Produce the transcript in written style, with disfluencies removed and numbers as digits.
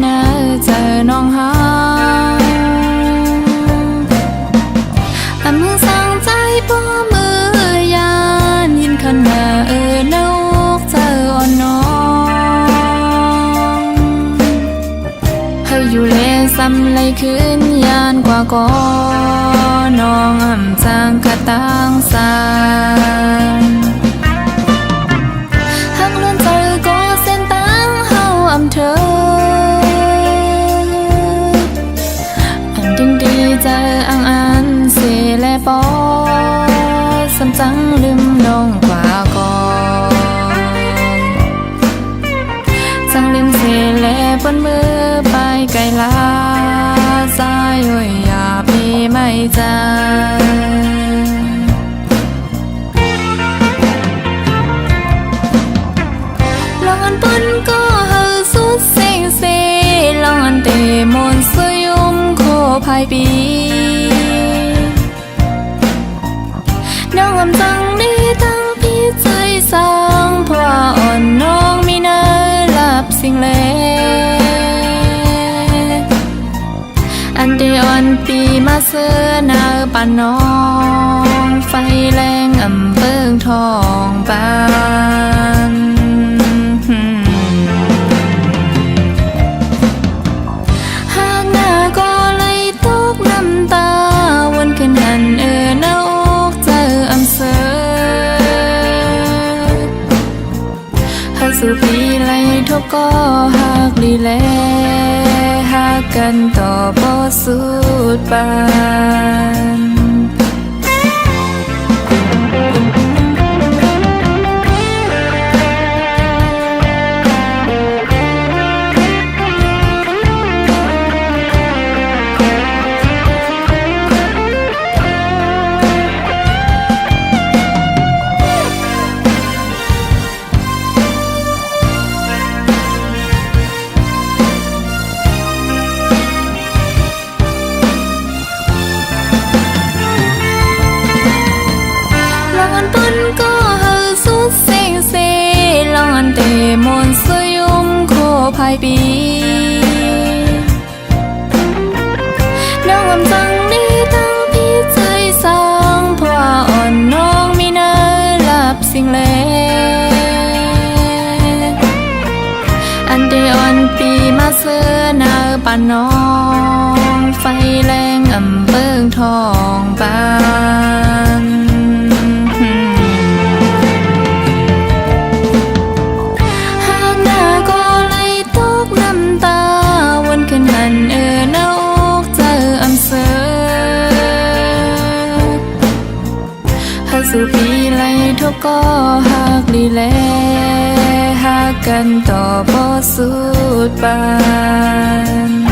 นะเจอน้องหามือสั่งใจบ่มือยานยินคันมานกเจออ่อนน้องให้อยู่เลซ้ำไหลขึ้นยานกว่าก่อน้องอ่ำจางกะตังสานหักเลื่อนใจก็เส้นตั้งเฮาอ่ำเธออันดิ้งดีใจอังเสแลปอสำจังลืมน้องกว่าก่อนจังลืมเสแลบนมือไปไกลลาสายโอ้ยอย่าพี่ไม่ใจลองอันปนก็เฮาสุดเซ็งเซลองอันเตมนสยุมโคภายปีน้องอำจังได้ตั้งพี่ใจสร้างเพราะอ่อนน้องมีเนื้อหลับสิ่งเล่อันเดียอ่อนปีมาเสื้อหน้าป่านน้องไฟแรงอำเบิ่งทองบานหากหน้าก็เลยตกน้ำตาวนขึ้นหันหน้าอกเจออำเสอให้สู่ปีไหลทบก็หากลีแลหากกันต่อบ่สุดปานมนสยุมโคภายปีน้องอำจังนี้ตั้งพี่ใจสร้างเพราะอ่อนน้องมีเนื้อหลับสิ่งเล่อันเดียอ่อนปีมาเสื้อหน้าป่านน้องไฟแรงอำเบิ่งทองบานสู่ปีไหลทบก็หากลีแลหากกันต่อบ่สุดปาน